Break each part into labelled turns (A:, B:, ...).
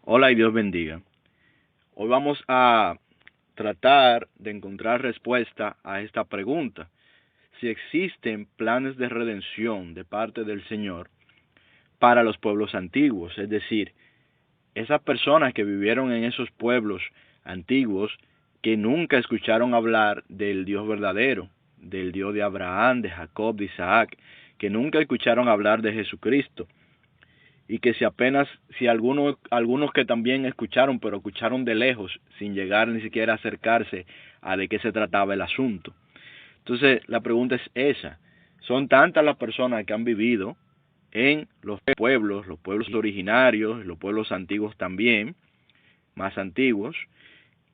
A: Hola y Dios bendiga. Hoy vamos a tratar de encontrar respuesta a esta pregunta. Si existen planes de redención de parte del Señor para los pueblos antiguos, es decir, esas personas que vivieron en esos pueblos antiguos que nunca escucharon hablar del Dios verdadero, del Dios de Abraham, de Jacob, de Isaac, que nunca escucharon hablar de Jesucristo y que si algunos que también escucharon, pero escucharon de lejos, sin llegar ni siquiera a acercarse a de qué se trataba el asunto. Entonces, la pregunta es esa. Son tantas las personas que han vivido en los pueblos originarios, los pueblos antiguos también, más antiguos,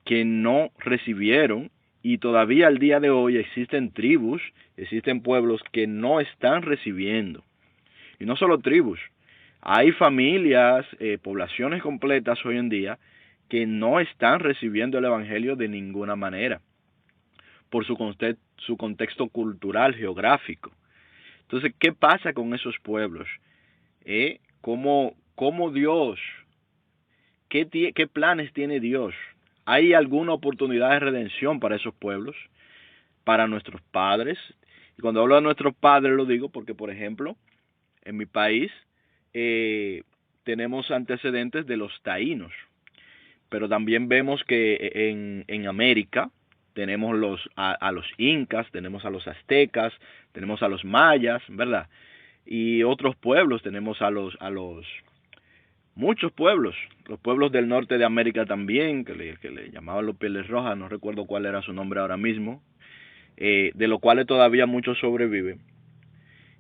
A: que no recibieron, y todavía al día de hoy existen tribus, existen pueblos que no están recibiendo. Y no solo tribus, hay familias, poblaciones completas hoy en día que no están recibiendo el Evangelio de ninguna manera, por su contexto cultural, geográfico. Entonces, ¿qué pasa con esos pueblos? ¿Cómo Dios, qué planes tiene Dios? ¿Hay alguna oportunidad de redención para esos pueblos? ¿Para nuestros padres? Y cuando hablo de nuestros padres lo digo porque, por ejemplo, en mi país tenemos antecedentes de los taínos, pero también vemos que en América tenemos a los incas, tenemos a los aztecas, tenemos a los mayas, ¿verdad? Y otros pueblos, tenemos a los muchos pueblos, los pueblos del norte de América también, que le llamaban los pieles rojas, no recuerdo cuál era su nombre ahora mismo, de los cuales todavía muchos sobreviven.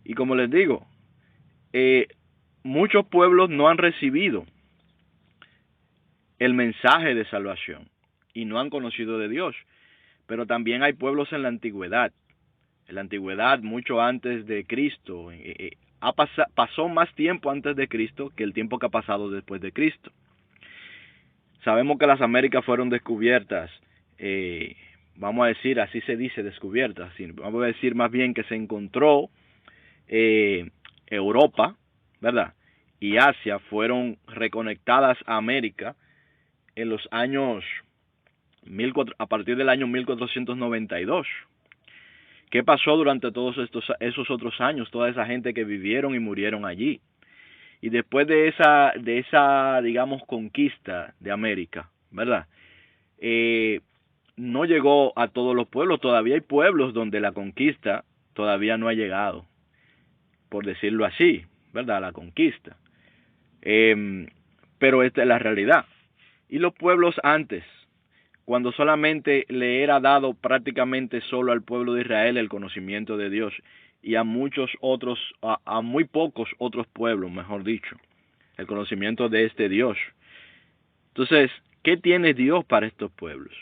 A: Y como les digo, eh, muchos pueblos no han recibido el mensaje de salvación y no han conocido de Dios. Pero también hay pueblos en la antigüedad. En la antigüedad, mucho antes de Cristo, pasó más tiempo antes de Cristo que el tiempo que ha pasado después de Cristo. Sabemos que las Américas fueron descubiertas, vamos a decir, así se dice, descubiertas. Vamos a decir más bien que se encontró Europa, ¿verdad? Y Asia fueron reconectadas a América en los años a partir del año 1492. ¿Qué pasó durante todos esos otros años? Toda esa gente que vivieron y murieron allí. Y después de esa digamos, conquista de América, ¿verdad? No llegó a todos los pueblos. Todavía hay pueblos donde la conquista todavía no ha llegado, por decirlo así, ¿verdad? La conquista. Pero esta es la realidad. Y los pueblos antes, cuando solamente le era dado prácticamente solo al pueblo de Israel el conocimiento de Dios y a muchos otros, a muy pocos otros pueblos, mejor dicho, el conocimiento de este Dios. Entonces, ¿qué tiene Dios para estos pueblos?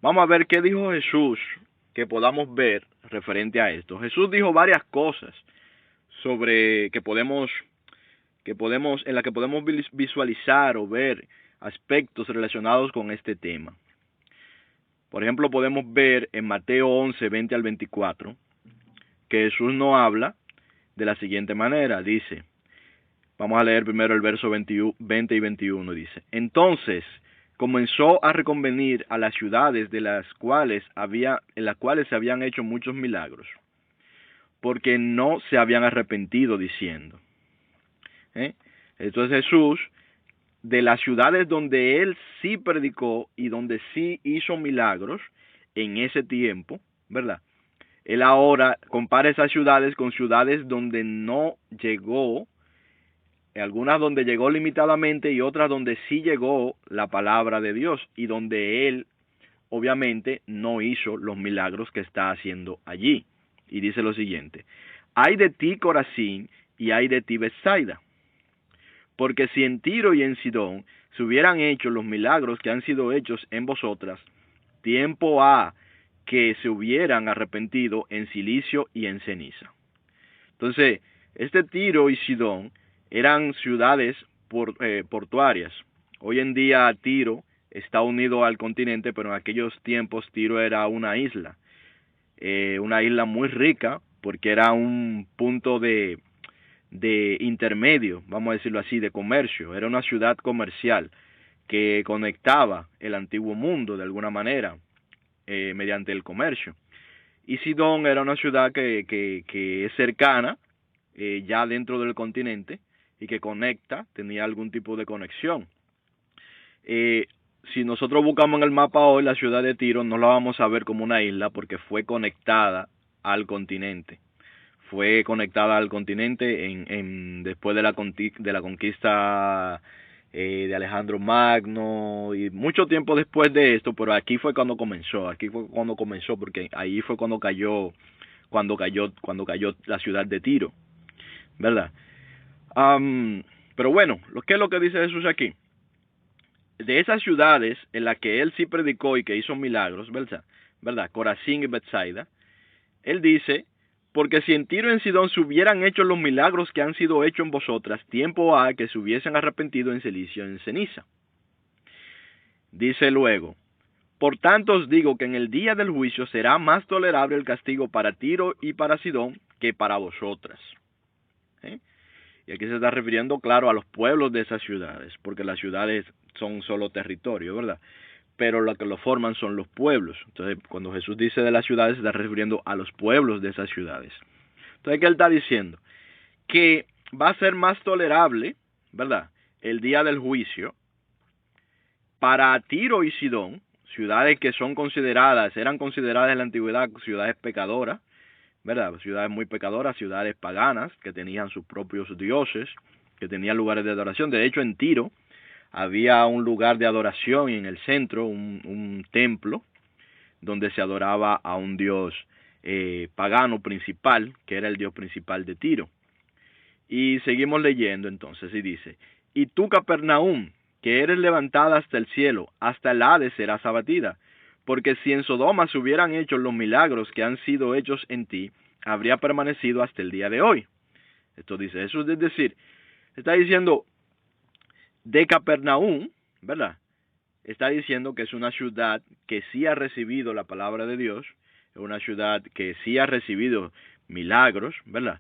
A: Vamos a ver qué dijo Jesús, que podamos ver referente a esto. Jesús dijo varias cosas sobre en la que podemos visualizar o ver aspectos relacionados con este tema. Por ejemplo, podemos ver en Mateo 11, 20 al 24, que Jesús no habla de la siguiente manera. Dice, vamos a leer primero el verso 20 y 21, dice, entonces comenzó a reconvenir a las ciudades en las cuales se habían hecho muchos milagros, porque no se habían arrepentido, diciendo. Entonces Jesús, de las ciudades donde él sí predicó y donde sí hizo milagros en ese tiempo, ¿verdad? Él ahora compara esas ciudades con ciudades donde no llegó, algunas donde llegó limitadamente y otras donde sí llegó la palabra de Dios y donde él obviamente no hizo los milagros que está haciendo allí. Y dice lo siguiente, ay de ti Corazín y ay de ti Betsaida, porque si en Tiro y en Sidón se hubieran hecho los milagros que han sido hechos en vosotras, tiempo ha que se hubieran arrepentido en silicio y en ceniza. Entonces, este Tiro y Sidón eran ciudades portuarias. Hoy en día Tiro está unido al continente, pero en aquellos tiempos Tiro era una isla muy rica, porque era un punto de de intermedio, vamos a decirlo así, de comercio. Era una ciudad comercial que conectaba el antiguo mundo de alguna manera mediante el comercio. Y Sidón era una ciudad que es cercana, ya dentro del continente, y que conecta, tenía algún tipo de conexión. Si nosotros buscamos en el mapa hoy la ciudad de Tiro, no la vamos a ver como una isla porque fue conectada al continente. Fue conectada al continente después de la conquista de Alejandro Magno y mucho tiempo después de esto, pero aquí fue cuando comenzó, porque ahí fue cuando cayó la ciudad de Tiro, ¿verdad? Pero bueno, ¿qué es lo que dice Jesús aquí? De esas ciudades en las que él sí predicó y que hizo milagros, ¿verdad? Corazín y Betsaida, él dice, porque si en Tiro y en Sidón se hubieran hecho los milagros que han sido hechos en vosotras, tiempo ha que se hubiesen arrepentido en silicio y en ceniza. Dice luego, por tanto os digo que en el día del juicio será más tolerable el castigo para Tiro y para Sidón que para vosotras. Y aquí se está refiriendo, claro, a los pueblos de esas ciudades, porque las ciudades son solo territorio, ¿verdad? Pero lo que lo forman son los pueblos. Entonces, cuando Jesús dice de las ciudades, se está refiriendo a los pueblos de esas ciudades. Entonces, ¿qué él está diciendo? Que va a ser más tolerable, ¿verdad?, el día del juicio para Tiro y Sidón, ciudades que eran consideradas en la antigüedad ciudades pecadoras, ¿verdad? Ciudades muy pecadoras, ciudades paganas, que tenían sus propios dioses, que tenían lugares de adoración. De hecho, en Tiro había un lugar de adoración y en el centro un templo donde se adoraba a un dios pagano principal, que era el dios principal de Tiro. Y seguimos leyendo entonces, y dice, y tú, Capernaum, que eres levantada hasta el cielo, hasta el Hades serás abatida, porque si en Sodoma se hubieran hecho los milagros que han sido hechos en ti, habría permanecido hasta el día de hoy. Esto dice Jesús, es decir, está diciendo de Capernaum, ¿verdad? Está diciendo que es una ciudad que sí ha recibido la palabra de Dios, es una ciudad que sí ha recibido milagros, ¿verdad?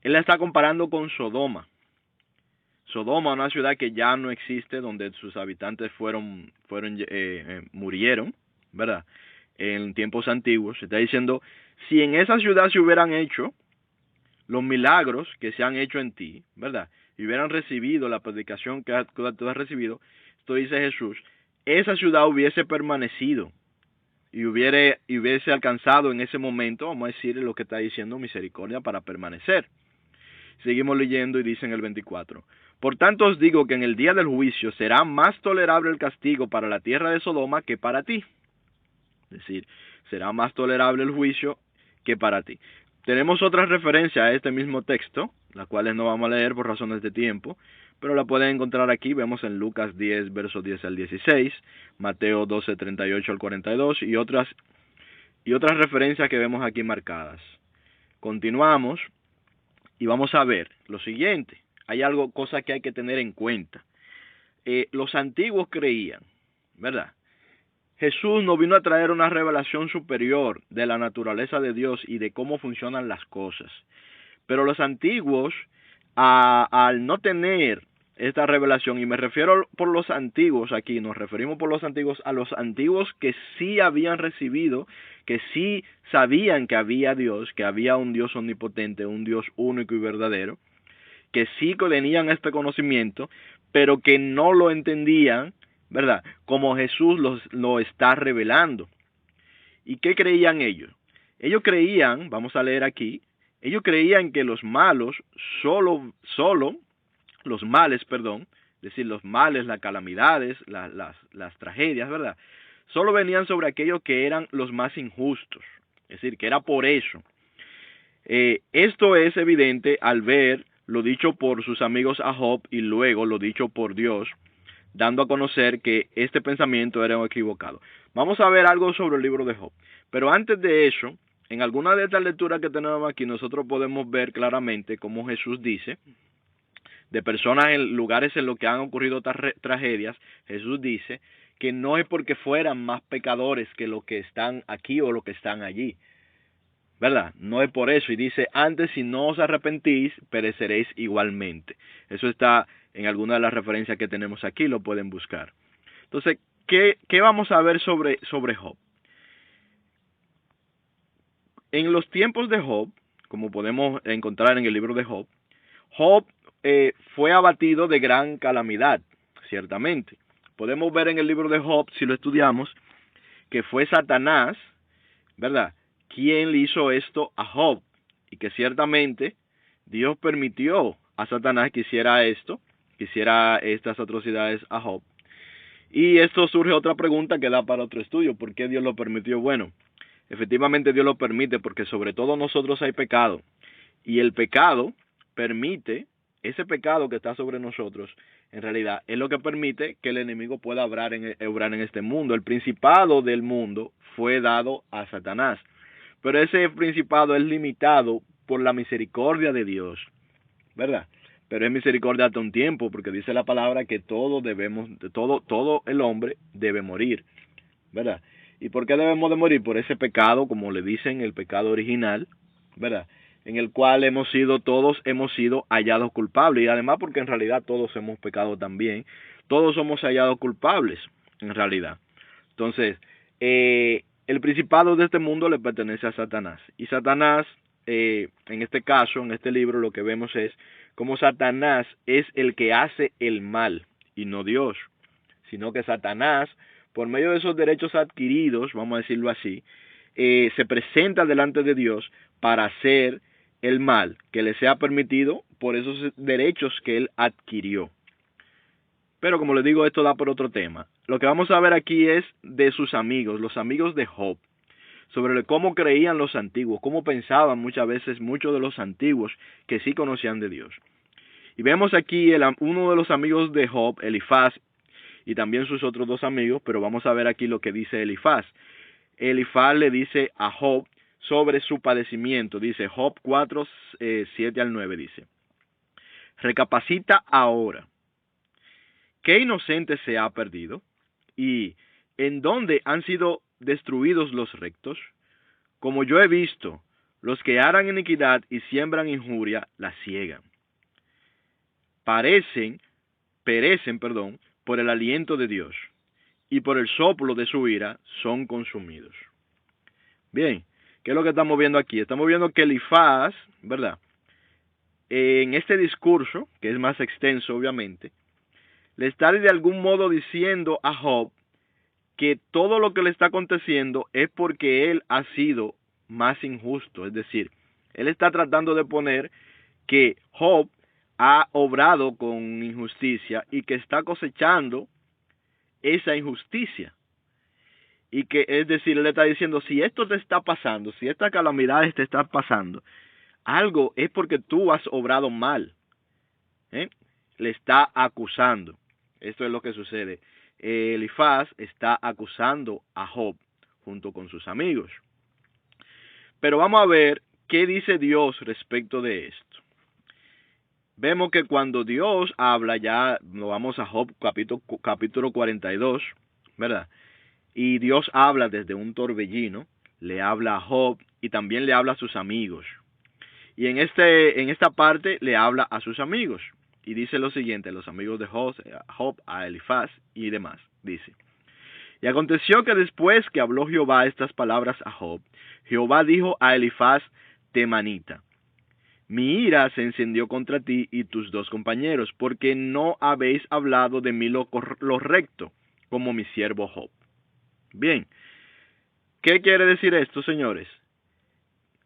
A: Él la está comparando con Sodoma. Sodoma, una ciudad que ya no existe, donde sus habitantes murieron, ¿verdad? En tiempos antiguos. Se está diciendo, si en esa ciudad se hubieran hecho los milagros que se han hecho en ti, ¿verdad? Y hubieran recibido la predicación que tú has recibido, esto dice Jesús, esa ciudad hubiese permanecido y hubiese alcanzado en ese momento, vamos a decir lo que está diciendo, misericordia para permanecer. Seguimos leyendo y dice en el 24, por tanto os digo que en el día del juicio será más tolerable el castigo para la tierra de Sodoma que para ti. Es decir, será más tolerable el juicio que para ti. Tenemos otra referencia a este mismo texto, las cuales no vamos a leer por razones de tiempo, pero la pueden encontrar aquí. Vemos en Lucas 10, versos 10 al 16, Mateo 12, 38 al 42 y otras referencias que vemos aquí marcadas. Continuamos y vamos a ver lo siguiente. Hay cosa que hay que tener en cuenta. Los antiguos creían, ¿verdad? Jesús nos vino a traer una revelación superior de la naturaleza de Dios y de cómo funcionan las cosas. Pero los antiguos, al no tener esta revelación, y me refiero por los antiguos aquí, nos referimos por los antiguos a los antiguos que sí habían recibido, que sí sabían que había Dios, que había un Dios omnipotente, un Dios único y verdadero, que sí tenían este conocimiento, pero que no lo entendían, ¿verdad? Como Jesús lo está revelando. ¿Y qué creían ellos? Ellos creían, vamos a leer aquí, ellos creían que los malos, los males, es decir, los males, las calamidades, las tragedias, ¿verdad? Solo venían sobre aquellos que eran los más injustos. Es decir, que era por eso. Esto es evidente al ver lo dicho por sus amigos a Job y luego lo dicho por Dios, dando a conocer que este pensamiento era equivocado. Vamos a ver algo sobre el libro de Job. Pero antes de eso, en alguna de estas lecturas que tenemos aquí, nosotros podemos ver claramente cómo Jesús dice, de personas en lugares en los que han ocurrido tragedias, Jesús dice que no es porque fueran más pecadores que los que están aquí o los que están allí. ¿verdad? No es por eso. Y dice, antes si no os arrepentís, pereceréis igualmente. Eso está en alguna de las referencias que tenemos aquí, lo pueden buscar. Entonces, ¿qué vamos a ver sobre Job? En los tiempos de Job, como podemos encontrar en el libro de Job, Job fue abatido de gran calamidad, ciertamente. Podemos ver en el libro de Job, si lo estudiamos, que fue Satanás, ¿verdad?, quien le hizo esto a Job, y que ciertamente Dios permitió a Satanás que hiciera esto, que hiciera estas atrocidades a Job. Y esto surge otra pregunta que da para otro estudio: ¿por qué Dios lo permitió? Bueno, efectivamente Dios lo permite porque sobre todo nosotros hay pecado, y el pecado permite, ese pecado que está sobre nosotros, en realidad es lo que permite que el enemigo pueda obrar en este mundo. El principado del mundo fue dado a Satanás, pero ese principado es limitado por la misericordia de Dios, ¿verdad? Pero es misericordia hasta un tiempo, porque dice la palabra que todo el hombre debe morir, ¿verdad? ¿Y por qué debemos de morir? Por ese pecado, como le dicen, el pecado original, ¿verdad?, en el cual todos hemos sido hallados culpables, y además porque en realidad todos hemos pecado también, todos somos hallados culpables, en realidad. Entonces, el principado de este mundo le pertenece a Satanás, y Satanás, en este caso, en este libro, lo que vemos es cómo Satanás es el que hace el mal, y no Dios, sino que Satanás, por medio de esos derechos adquiridos, vamos a decirlo así, se presenta delante de Dios para hacer el mal que le sea permitido por esos derechos que él adquirió. Pero como les digo, esto da por otro tema. Lo que vamos a ver aquí es de sus amigos, los amigos de Job, sobre cómo creían los antiguos, cómo pensaban muchas veces muchos de los antiguos que sí conocían de Dios. Y vemos aquí uno de los amigos de Job, Elifaz, y también sus otros dos amigos, pero vamos a ver aquí lo que dice Elifaz. Elifaz le dice a Job sobre su padecimiento. Dice Job 4, 7 al 9, dice: recapacita ahora, ¿qué inocente se ha perdido? ¿Y en dónde han sido destruidos los rectos? Como yo he visto, los que harán iniquidad y siembran injuria, la ciegan. Perecen, por el aliento de Dios, y por el soplo de su ira son consumidos. Bien, ¿qué es lo que estamos viendo aquí? Estamos viendo que Elifaz, ¿verdad?, en este discurso, que es más extenso obviamente, le está de algún modo diciendo a Job que todo lo que le está aconteciendo es porque él ha sido más injusto. Es decir, él está tratando de poner que Job ha obrado con injusticia y que está cosechando esa injusticia. Y que, es decir, él le está diciendo, si esto te está pasando, si esta calamidad te está pasando, algo es porque tú has obrado mal. Le está acusando. Esto es lo que sucede. Elifaz está acusando a Job junto con sus amigos. Pero vamos a ver qué dice Dios respecto de esto. Vemos que cuando Dios habla, ya nos vamos a Job capítulo 42, ¿verdad? Y Dios habla desde un torbellino, le habla a Job y también le habla a sus amigos. Y en esta parte le habla a sus amigos. Y dice lo siguiente: los amigos de Job, a Elifaz y demás. Dice: y aconteció que después que habló Jehová estas palabras a Job, Jehová dijo a Elifaz temanita: mi ira se encendió contra ti y tus dos compañeros, porque no habéis hablado de mí lo recto, como mi siervo Job. Bien, ¿qué quiere decir esto, señores?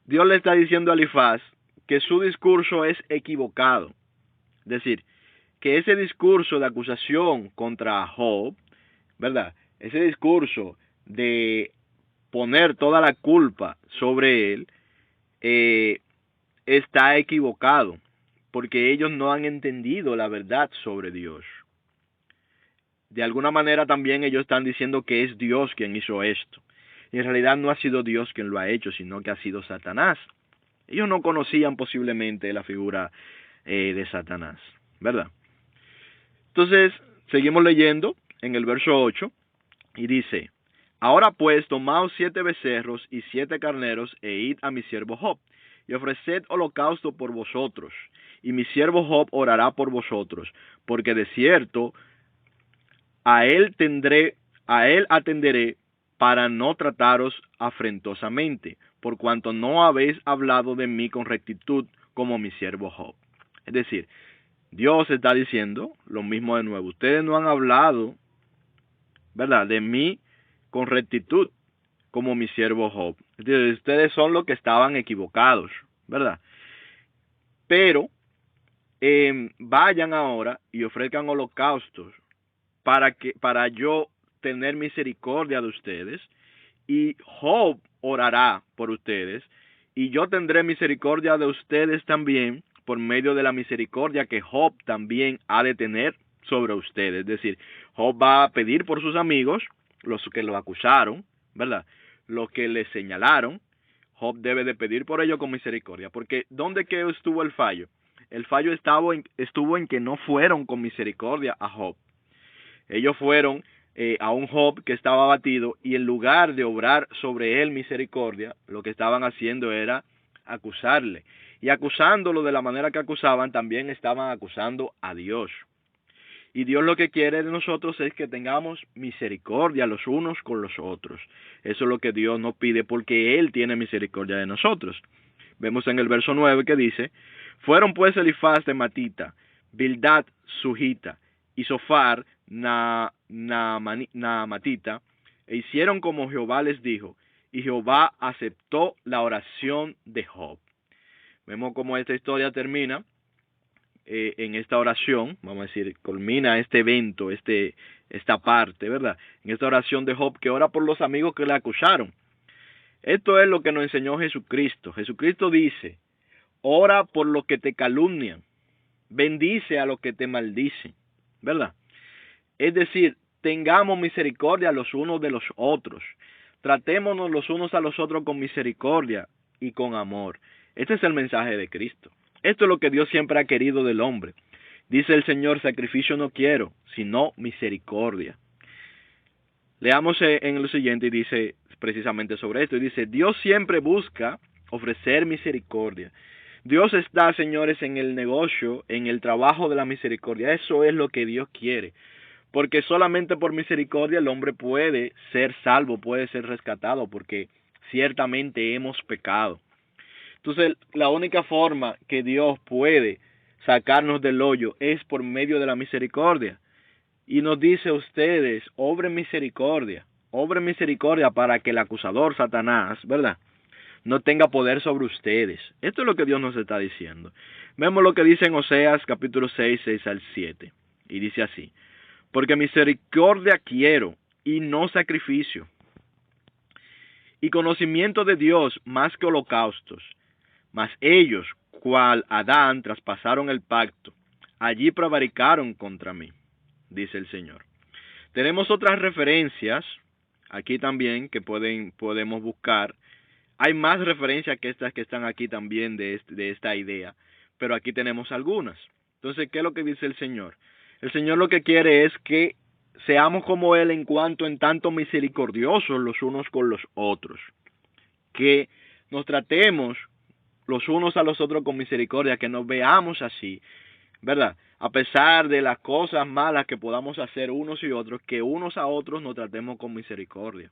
A: Dios le está diciendo a Elifaz que su discurso es equivocado. Es decir, que ese discurso de acusación contra Job, ¿verdad?, ese discurso de poner toda la culpa sobre él, está equivocado, porque ellos no han entendido la verdad sobre Dios. De alguna manera también ellos están diciendo que es Dios quien hizo esto. Y en realidad no ha sido Dios quien lo ha hecho, sino que ha sido Satanás. Ellos no conocían posiblemente la figura de Satanás, ¿verdad? Entonces, seguimos leyendo en el verso 8, y dice: Ahora pues, tomaos 7 becerros y 7 carneros, e id a mi siervo Job, y ofreced holocausto por vosotros, y mi siervo Job orará por vosotros, porque de cierto a él atenderé para no trataros afrentosamente, por cuanto no habéis hablado de mí con rectitud como mi siervo Job. Es decir, Dios está diciendo lo mismo de nuevo. Ustedes no han hablado, ¿verdad?, de mí con rectitud como mi siervo Job. Es decir, ustedes son los que estaban equivocados, ¿verdad? Pero vayan ahora y ofrezcan holocaustos para yo tener misericordia de ustedes, y Job orará por ustedes, y yo tendré misericordia de ustedes también por medio de la misericordia que Job también ha de tener sobre ustedes. Es decir, Job va a pedir por sus amigos, los que lo acusaron, ¿verdad?, los que le señalaron. Job debe de pedir por ellos con misericordia, porque ¿dónde que estuvo el fallo? El fallo estuvo en que no fueron con misericordia a Job. Ellos fueron a un Job que estaba abatido, y en lugar de obrar sobre él misericordia, lo que estaban haciendo era acusarle. Y acusándolo de la manera que acusaban, también estaban acusando a Dios. Y Dios lo que quiere de nosotros es que tengamos misericordia los unos con los otros. Eso es lo que Dios nos pide, porque Él tiene misericordia de nosotros. Vemos en el verso 9 que dice: fueron pues Elifaz de Matita, Bildad Sujita y Sofar Naamatita, e hicieron como Jehová les dijo, y Jehová aceptó la oración de Job. Vemos cómo esta historia termina en esta oración, vamos a decir, culmina este evento, esta parte, ¿verdad? En esta oración de Job, que ora por los amigos que le acusaron. Esto es lo que nos enseñó Jesucristo. Jesucristo dice: ora por los que te calumnian, bendice a los que te maldicen, ¿verdad? Es decir, tengamos misericordia los unos de los otros. Tratémonos los unos a los otros con misericordia y con amor. Este es el mensaje de Cristo. Esto es lo que Dios siempre ha querido del hombre. Dice el Señor: sacrificio no quiero, sino misericordia. Leamos en lo siguiente, y dice precisamente sobre esto, y dice: Dios siempre busca ofrecer misericordia. Dios está, señores, en el negocio, en el trabajo de la misericordia. Eso es lo que Dios quiere, porque solamente por misericordia el hombre puede ser salvo, puede ser rescatado, porque ciertamente hemos pecado. Entonces, la única forma que Dios puede sacarnos del hoyo es por medio de la misericordia. Y nos dice a ustedes: obren misericordia para que el acusador, Satanás, ¿verdad?, no tenga poder sobre ustedes. Esto es lo que Dios nos está diciendo. Vemos lo que dice en Oseas capítulo 6, 6 al 7. Y dice así: porque misericordia quiero y no sacrificio, y conocimiento de Dios más que holocaustos. Mas ellos, cual Adán, traspasaron el pacto, allí prevaricaron contra mí, dice el Señor. Tenemos otras referencias aquí también que podemos buscar. Hay más referencias que estas que están aquí también de esta idea, pero aquí tenemos algunas. Entonces, ¿qué es lo que dice el Señor? El Señor lo que quiere es que seamos como Él en tanto misericordiosos los unos con los otros, que nos tratemos los unos a los otros con misericordia, que nos veamos así, ¿verdad? A pesar de las cosas malas que podamos hacer unos y otros, que unos a otros nos tratemos con misericordia.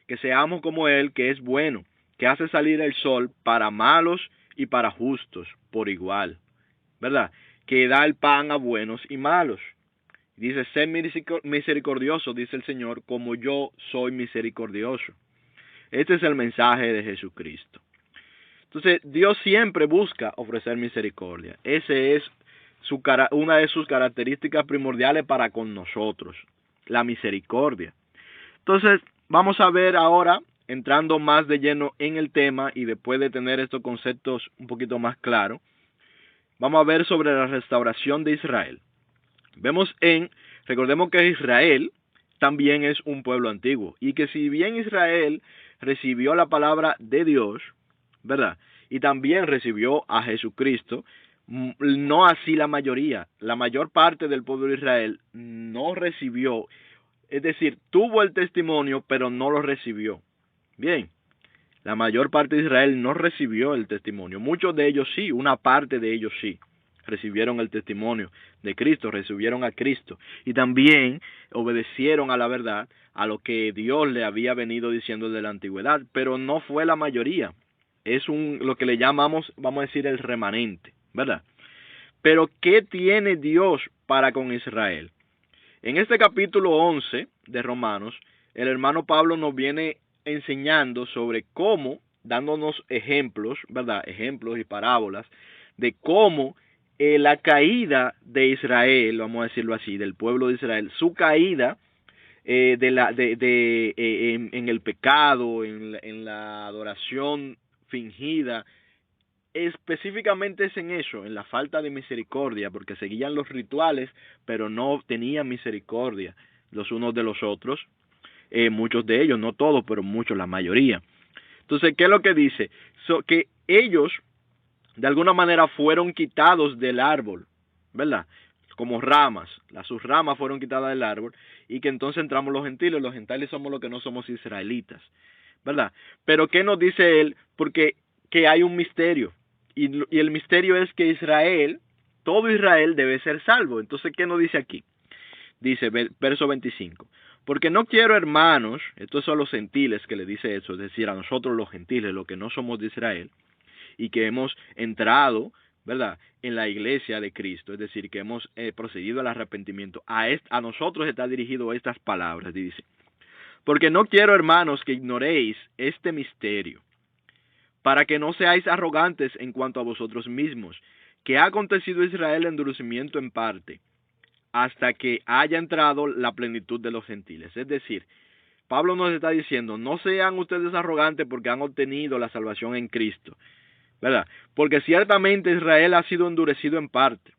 A: Que seamos como Él, que es bueno, que hace salir el sol para malos y para justos por igual, ¿verdad? Que da el pan a buenos y malos. Dice: sé misericordioso, dice el Señor, como yo soy misericordioso. Este es el mensaje de Jesucristo. Entonces, Dios siempre busca ofrecer misericordia. Ese es una de sus características primordiales para con nosotros, la misericordia. Entonces, vamos a ver ahora, entrando más de lleno en el tema, y después de tener estos conceptos un poquito más claros, vamos a ver sobre la restauración de Israel. Recordemos que Israel también es un pueblo antiguo, y que si bien Israel recibió la palabra de Dios, ¿verdad?, y también recibió a Jesucristo, no así la mayoría. La mayor parte del pueblo de Israel no recibió Es decir, tuvo el testimonio, pero no lo recibió. Bien, la mayor parte de Israel no recibió el testimonio. Muchos de ellos sí, una parte de ellos sí recibieron el testimonio de Cristo, recibieron a Cristo y también obedecieron a la verdad, a lo que Dios le había venido diciendo desde la antigüedad, pero no fue la mayoría. Es lo que le llamamos, vamos a decir, el remanente, ¿verdad? Pero ¿qué tiene Dios para con Israel? En este capítulo 11 de Romanos, el hermano Pablo nos viene enseñando sobre cómo, dándonos ejemplos, ¿verdad? Ejemplos y parábolas de cómo la caída de Israel, vamos a decirlo así, del pueblo de Israel, su caída en el pecado, en la adoración fingida, específicamente es en eso, en la falta de misericordia, porque seguían los rituales, pero no tenían misericordia los unos de los otros, muchos de ellos, no todos, pero muchos, la mayoría. Entonces, ¿qué es lo que dice? Que ellos, de alguna manera, fueron quitados del árbol, ¿verdad? Como ramas, sus ramas fueron quitadas del árbol, y que entonces entramos los gentiles somos los que no somos israelitas, ¿verdad? Pero ¿qué nos dice él? Porque que hay un misterio, y el misterio es que Israel, todo Israel debe ser salvo. Entonces, ¿qué nos dice aquí? Dice, verso 25, porque no quiero, hermanos, estos son los gentiles que le dice eso, es decir, a nosotros los gentiles, los que no somos de Israel, y que hemos entrado, ¿verdad?, en la iglesia de Cristo, es decir, que hemos procedido al arrepentimiento. A nosotros está dirigido estas palabras, dice, porque no quiero, hermanos, que ignoréis este misterio, para que no seáis arrogantes en cuanto a vosotros mismos, que ha acontecido a Israel endurecimiento en parte, hasta que haya entrado la plenitud de los gentiles. Es decir, Pablo nos está diciendo, no sean ustedes arrogantes porque han obtenido la salvación en Cristo, ¿verdad? Porque ciertamente Israel ha sido endurecido en parte,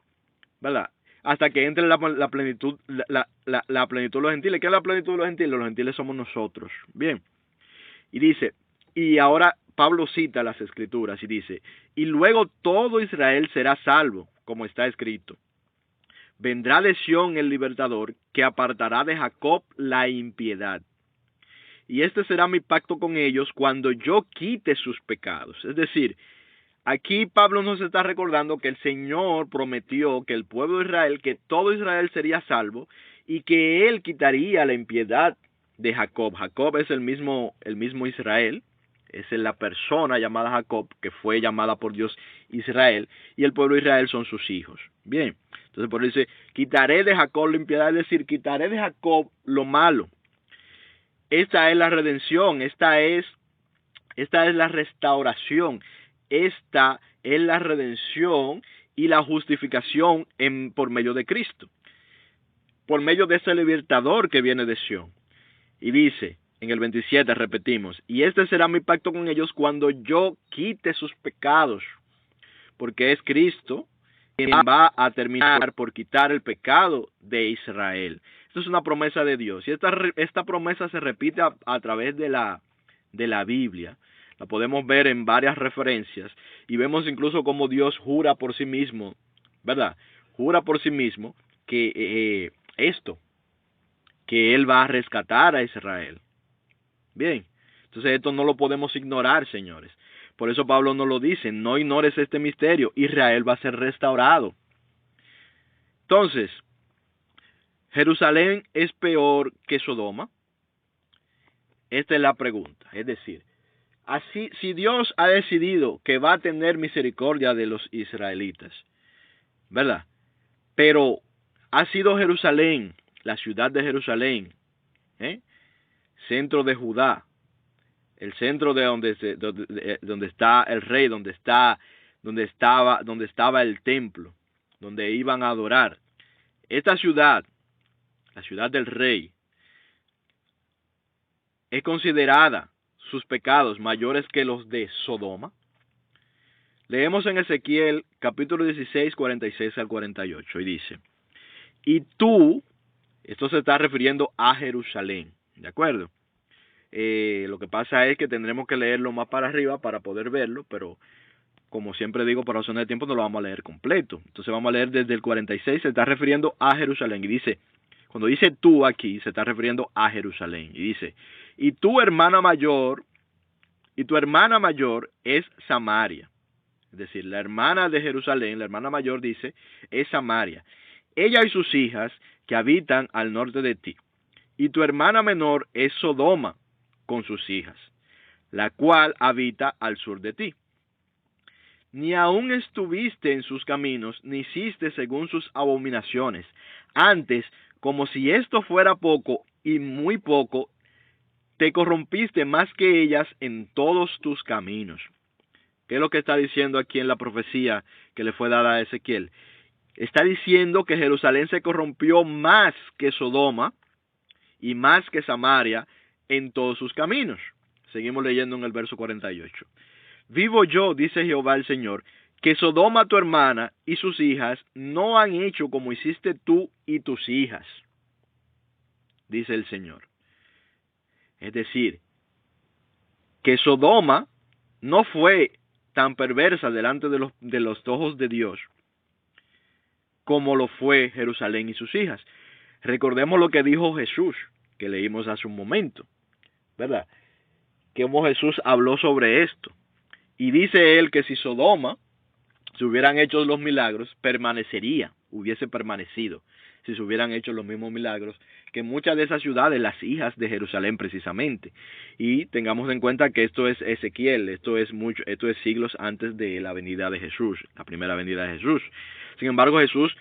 A: ¿verdad? Hasta que entre la plenitud, la plenitud de los gentiles. ¿Qué es la plenitud de los gentiles? Los gentiles somos nosotros. Bien. Y dice, y ahora Pablo cita las escrituras y dice, y luego todo Israel será salvo, como está escrito. Vendrá de Sión el libertador, que apartará de Jacob la impiedad. Y este será mi pacto con ellos cuando yo quite sus pecados. Es decir, aquí Pablo nos está recordando que el Señor prometió que el pueblo de Israel, que todo Israel sería salvo y que Él quitaría la impiedad de Jacob. Jacob es el mismo Israel, es la persona llamada Jacob, que fue llamada por Dios Israel, y el pueblo de Israel son sus hijos. Bien, entonces por eso dice, quitaré de Jacob la impiedad, es decir, quitaré de Jacob lo malo. Esta es la redención, esta es la restauración, esta es la redención y la justificación por medio de Cristo, por medio de ese libertador que viene de Sión. Y dice, en el 27 repetimos, y este será mi pacto con ellos cuando yo quite sus pecados, porque es Cristo quien va a terminar por quitar el pecado de Israel. Esto es una promesa de Dios, y esta promesa se repite a través de la Biblia. La podemos ver en varias referencias, y vemos incluso cómo Dios jura por sí mismo, ¿verdad? Jura por sí mismo que que Él va a rescatar a Israel. Bien, entonces esto no lo podemos ignorar, señores. Por eso Pablo nos lo dice, no ignores este misterio, Israel va a ser restaurado. Entonces, ¿Jerusalén es peor que Sodoma? Esta es la pregunta. Es decir, así, si Dios ha decidido que va a tener misericordia de los israelitas, ¿verdad? Pero ha sido Jerusalén, la ciudad de Jerusalén, centro de Judá, el centro de donde está el rey, donde estaba el templo, donde iban a adorar. Esta ciudad, la ciudad del rey, es considerada sus pecados mayores que los de Sodoma. Leemos en Ezequiel capítulo 16, 46 al 48 y dice, y tú, esto se está refiriendo a Jerusalén, ¿de acuerdo? Lo que pasa es que tendremos que leerlo más para arriba para poder verlo, pero como siempre digo, para razones de tiempo no lo vamos a leer completo. Entonces vamos a leer desde el 46, se está refiriendo a Jerusalén y dice, Cuando dice tú aquí, se está refiriendo a Jerusalén. Y dice, y tu hermana mayor es Samaria. Es decir, la hermana de Jerusalén, la hermana mayor dice, es Samaria. Ella y sus hijas que habitan al norte de ti. Y tu hermana menor es Sodoma con sus hijas, la cual habita al sur de ti. Ni aun estuviste en sus caminos, ni hiciste según sus abominaciones. Antes, como si esto fuera poco y muy poco, te corrompiste más que ellas en todos tus caminos. ¿Qué es lo que está diciendo aquí en la profecía que le fue dada a Ezequiel? Está diciendo que Jerusalén se corrompió más que Sodoma y más que Samaria en todos sus caminos. Seguimos leyendo en el verso 48. Vivo yo, dice Jehová el Señor, que Sodoma tu hermana y sus hijas no han hecho como hiciste tú y tus hijas, dice el Señor. Es decir, que Sodoma no fue tan perversa delante de los ojos de Dios como lo fue Jerusalén y sus hijas. Recordemos lo que dijo Jesús, que leímos hace un momento, ¿verdad? Cómo Jesús habló sobre esto. Y dice él que si Sodoma se hubieran hecho los milagros, hubiese permanecido, si se hubieran hecho los mismos milagros que muchas de esas ciudades, las hijas de Jerusalén precisamente. Y tengamos en cuenta que esto es Ezequiel, esto es siglos antes de la venida de Jesús, la primera venida de Jesús. Sin embargo, Jesús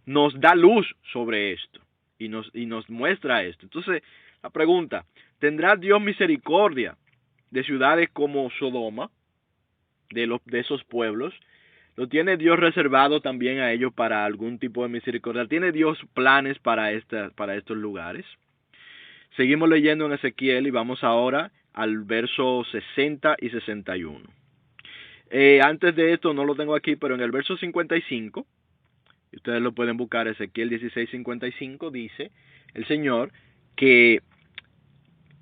A: nos da luz sobre esto y nos muestra esto. Entonces, la pregunta, ¿tendrá Dios misericordia de ciudades como Sodoma, de esos pueblos? ¿Lo tiene Dios reservado también a ellos para algún tipo de misericordia? ¿Tiene Dios planes para estos lugares? Seguimos leyendo en Ezequiel y vamos ahora al verso 60 y 61. Antes de esto, no lo tengo aquí, pero en el verso 55, ustedes lo pueden buscar, Ezequiel 16:55, dice el Señor que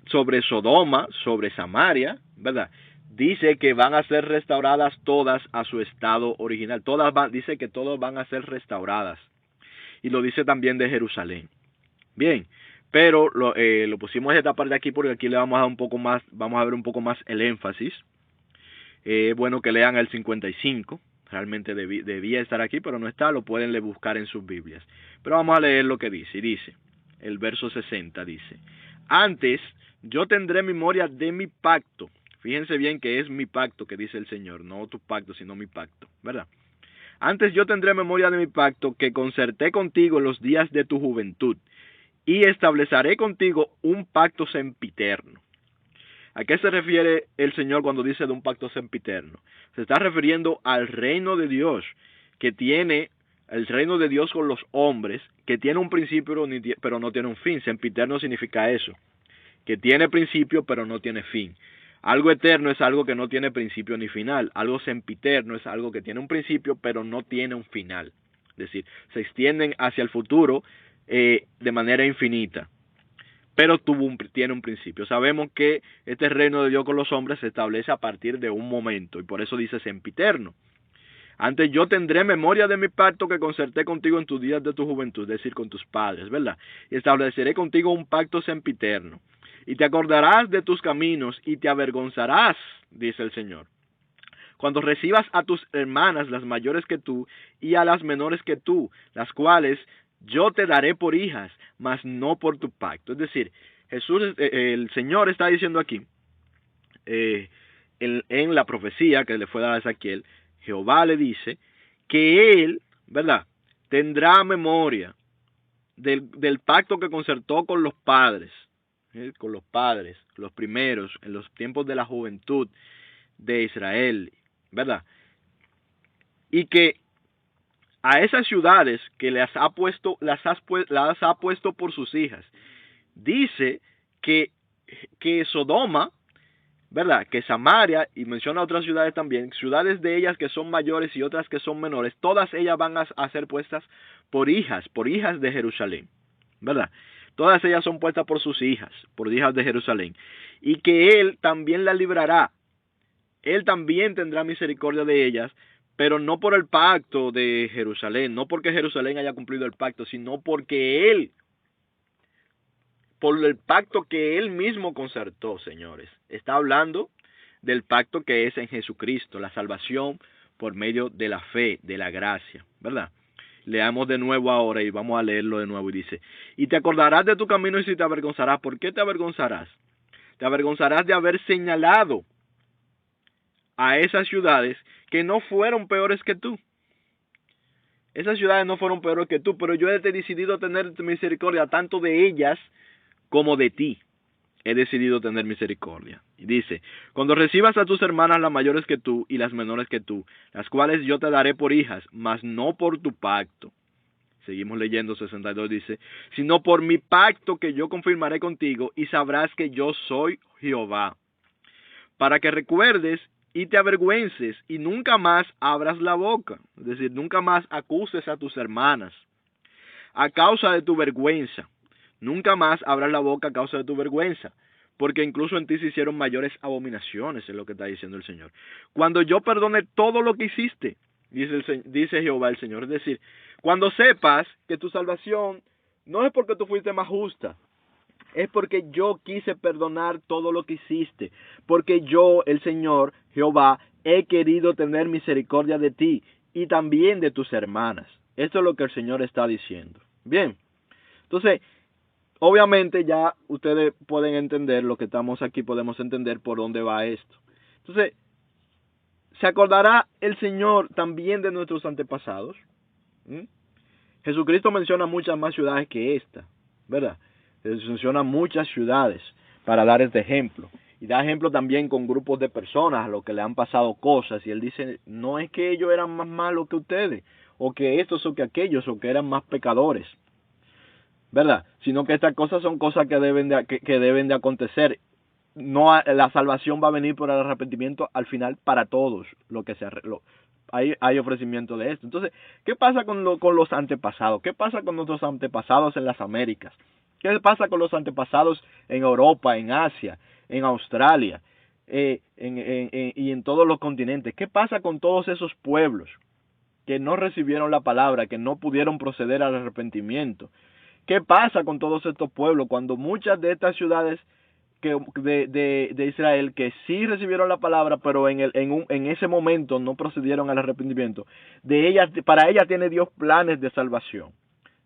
A: sobre Sodoma, sobre Samaria, ¿verdad? Dice que van a ser restauradas todas a su estado original. Dice que todas van a ser restauradas. Y lo dice también de Jerusalén. Bien, pero lo pusimos en esta parte aquí porque aquí le vamos a ver un poco más el énfasis. Bueno, que lean el 55. Realmente debía estar aquí, pero no está. Lo pueden buscar en sus Biblias. Pero vamos a leer lo que dice. Y dice, el verso 60 dice, antes yo tendré memoria de mi pacto. Fíjense bien que es mi pacto que dice el Señor, no tu pacto, sino mi pacto, ¿verdad? Antes yo tendré memoria de mi pacto que concerté contigo en los días de tu juventud y estableceré contigo un pacto sempiterno. ¿A qué se refiere el Señor cuando dice de un pacto sempiterno? Se está refiriendo al reino de Dios, que tiene el reino de Dios con los hombres, que tiene un principio pero no tiene un fin. Sempiterno significa eso, que tiene principio pero no tiene fin. Algo eterno es algo que no tiene principio ni final. Algo sempiterno es algo que tiene un principio pero no tiene un final. Es decir, se extienden hacia el futuro de manera infinita, pero tiene un principio. Sabemos que este reino de Dios con los hombres se establece a partir de un momento, y por eso dice sempiterno. Antes yo tendré memoria de mi pacto que concerté contigo en tus días de tu juventud, es decir, con tus padres, ¿verdad? Y estableceré contigo un pacto sempiterno. Y te acordarás de tus caminos y te avergonzarás, dice el Señor, cuando recibas a tus hermanas, las mayores que tú, y a las menores que tú, las cuales yo te daré por hijas, mas no por tu pacto. Es decir, el Señor está diciendo aquí, en la profecía que le fue dada a Ezequiel, Jehová le dice que él, ¿verdad?, tendrá memoria del pacto que concertó con los padres, los primeros, en los tiempos de la juventud de Israel, ¿verdad? Y que a esas ciudades que las ha puesto por sus hijas, dice que Sodoma, ¿verdad?, que Samaria, y menciona otras ciudades también, ciudades de ellas que son mayores y otras que son menores, todas ellas van a ser puestas por hijas de Jerusalén, ¿verdad? Todas ellas son puestas por sus hijas, por hijas de Jerusalén, y que él también las librará. Él también tendrá misericordia de ellas, pero no por el pacto de Jerusalén, no porque Jerusalén haya cumplido el pacto, sino porque él por el pacto que Él mismo concertó, señores. Está hablando del pacto que es en Jesucristo, la salvación por medio de la fe, de la gracia, ¿verdad? Leamos de nuevo ahora y vamos a leerlo de nuevo y dice, y te acordarás de tu camino y si te avergonzarás. ¿Por qué te avergonzarás? Te avergonzarás de haber señalado a esas ciudades que no fueron peores que tú. Esas ciudades no fueron peores que tú, pero yo he decidido tener misericordia tanto de ellas como de ti. He decidido tener misericordia. Y dice, cuando recibas a tus hermanas las mayores que tú y las menores que tú, las cuales yo te daré por hijas, mas no por tu pacto. Seguimos leyendo 62, dice, sino por mi pacto que yo confirmaré contigo y sabrás que yo soy Jehová. Para que recuerdes y te avergüences y nunca más abras la boca. Es decir, nunca más acuses a tus hermanas a causa de tu vergüenza. Nunca más abras la boca a causa de tu vergüenza, porque incluso en ti se hicieron mayores abominaciones, es lo que está diciendo el Señor. Cuando yo perdone todo lo que hiciste, dice Jehová el Señor, es decir, cuando sepas que tu salvación no es porque tú fuiste más justa, es porque yo quise perdonar todo lo que hiciste, porque yo, el Señor, Jehová, he querido tener misericordia de ti y también de tus hermanas. Esto es lo que el Señor está diciendo. Bien, entonces, obviamente ya ustedes pueden entender lo que estamos aquí, podemos entender por dónde va esto. Entonces, ¿se acordará el Señor también de nuestros antepasados? Jesucristo menciona muchas más ciudades que esta, ¿verdad? Menciona muchas ciudades para dar este ejemplo. Y da ejemplo también con grupos de personas a los que le han pasado cosas. Y él dice, no es que ellos eran más malos que ustedes, o que estos o que aquellos, o que eran más pecadores, ¿verdad? Sino que estas cosas son cosas que deben de acontecer. No, la salvación va a venir por el arrepentimiento al final para todos, hay ofrecimiento de esto. Entonces, ¿qué pasa con los antepasados? ¿Qué pasa con nuestros antepasados en las Américas? ¿Qué pasa con los antepasados en Europa, en Asia, en Australia, y en todos los continentes? ¿Qué pasa con todos esos pueblos que no recibieron la palabra, que no pudieron proceder al arrepentimiento? ¿Qué pasa con todos estos pueblos cuando muchas de estas ciudades de Israel que sí recibieron la palabra, pero en ese momento no procedieron al arrepentimiento? Para ellas tiene Dios planes de salvación.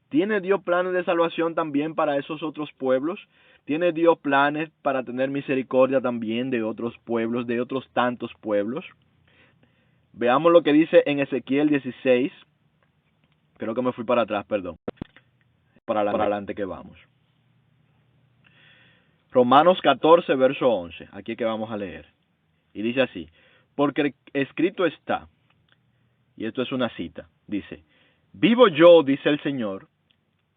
A: ¿Tiene Dios planes de salvación también para esos otros pueblos? ¿Tiene Dios planes para tener misericordia también de otros pueblos, de otros tantos pueblos? Veamos lo que dice en Ezequiel 16. Creo que me fui para atrás, perdón. Para adelante que vamos. Romanos 14, verso 11. Aquí que vamos a leer. Y dice así, porque escrito está, y esto es una cita, dice, vivo yo, dice el Señor,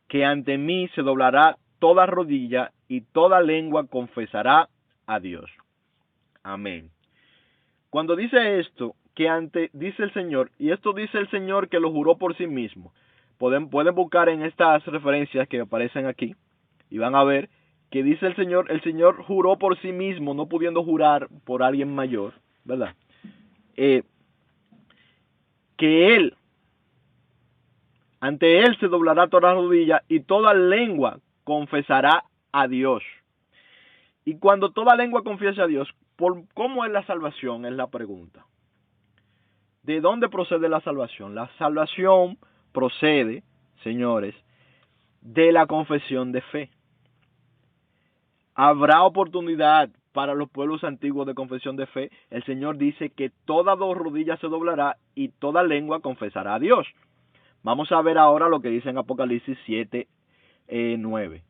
A: que ante mí se doblará toda rodilla y toda lengua confesará a Dios. Amén. Cuando dice esto, dice el Señor, y esto dice el Señor que lo juró por sí mismo. Pueden buscar en estas referencias que aparecen aquí, y van a ver que dice el Señor juró por sí mismo, no pudiendo jurar por alguien mayor, ¿verdad? Que ante Él se doblará toda rodilla y toda lengua confesará a Dios. Y cuando toda lengua confiese a Dios, ¿cómo es la salvación? Es la pregunta. ¿De dónde procede la salvación? La salvación procede, señores, de la confesión de fe. Habrá oportunidad para los pueblos antiguos de confesión de fe. El Señor dice que toda rodilla se doblará y toda lengua confesará a Dios. Vamos a ver ahora lo que dice en Apocalipsis 7, 9.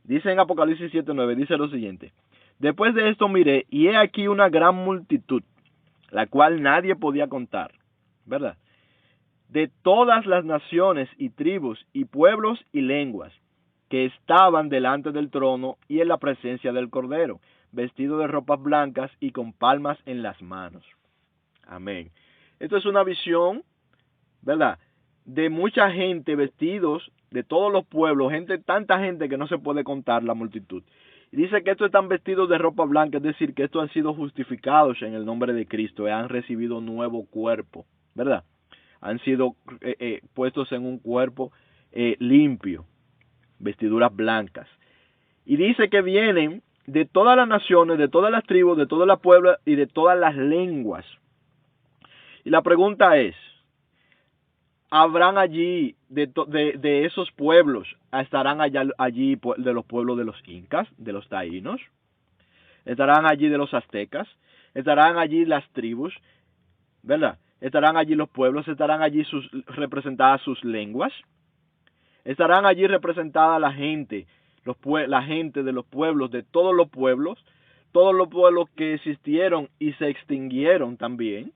A: Dice en Apocalipsis 7, 9, dice lo siguiente. Después de esto miré, y he aquí una gran multitud, la cual nadie podía contar, ¿verdad? De todas las naciones y tribus y pueblos y lenguas, que estaban delante del trono y en la presencia del Cordero, vestidos de ropas blancas y con palmas en las manos. Amén. Esto es una visión, ¿verdad?, de mucha gente vestidos de todos los pueblos, tanta gente que no se puede contar la multitud. Y dice que estos están vestidos de ropa blanca, es decir, que estos han sido justificados en el nombre de Cristo y han recibido un nuevo cuerpo, ¿verdad? Han sido puestos en un cuerpo limpio, vestiduras blancas. Y dice que vienen de todas las naciones, de todas las tribus, de todos los pueblos y de todas las lenguas. Y la pregunta es, ¿habrán allí de esos pueblos, estarán allí de los pueblos de los incas, de los taínos? ¿Estarán allí de los aztecas? ¿Estarán allí las tribus? ¿Verdad? ¿Estarán allí los pueblos? ¿Estarán allí representadas sus lenguas? ¿Estarán allí representada la gente, la gente de los pueblos, de todos los pueblos que existieron y se extinguieron también,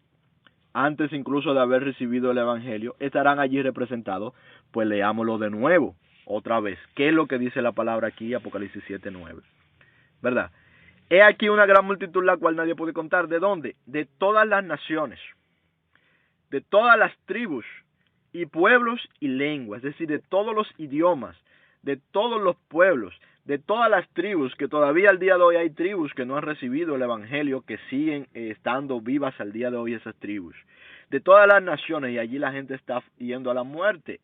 A: antes incluso de haber recibido el Evangelio? ¿Estarán allí representados? Pues leámoslo de nuevo, otra vez. ¿Qué es lo que dice la palabra aquí, Apocalipsis 7:9? ¿Verdad? He aquí una gran multitud la cual nadie puede contar. ¿De dónde? De todas las naciones, de todas las tribus y pueblos y lenguas, es decir, de todos los idiomas, de todos los pueblos, de todas las tribus, que todavía al día de hoy hay tribus que no han recibido el Evangelio, que siguen estando vivas al día de hoy esas tribus, de todas las naciones, y allí la gente está yendo a la muerte,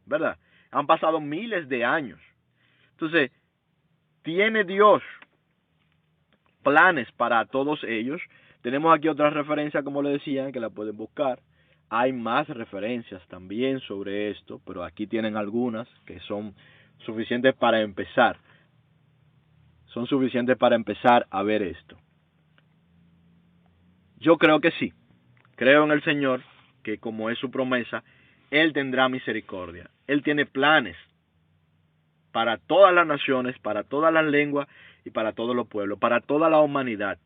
A: ¿verdad? Han pasado miles de años. Entonces, ¿tiene Dios planes para todos ellos? Tenemos aquí otra referencia, como le decía, que la pueden buscar. Hay más referencias también sobre esto, pero aquí tienen algunas que son suficientes para empezar. Son suficientes para empezar a ver esto. Yo creo que sí. Creo en el Señor, que como es su promesa, Él tendrá misericordia. Él tiene planes para todas las naciones, para todas las lenguas y para todos los pueblos, para toda la humanidad.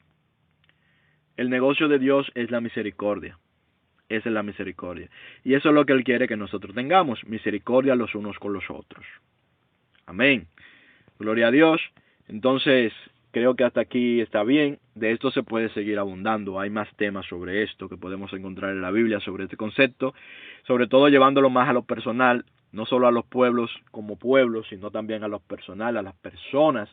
A: El negocio de Dios es la misericordia. Esa es la misericordia. Y eso es lo que Él quiere que nosotros tengamos, misericordia los unos con los otros. Amén. Gloria a Dios. Entonces, creo que hasta aquí está bien. De esto se puede seguir abundando. Hay más temas sobre esto que podemos encontrar en la Biblia, sobre este concepto. Sobre todo llevándolo más a lo personal, no solo a los pueblos como pueblos, sino también a lo personal, a las personas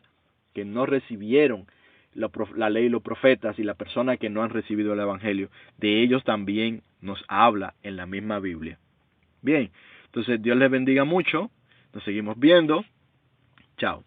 A: que no recibieron la ley y los profetas, y las personas que no han recibido el Evangelio. De ellos también nos habla en la misma Biblia. Bien, entonces Dios les bendiga mucho. Nos seguimos viendo. Chao.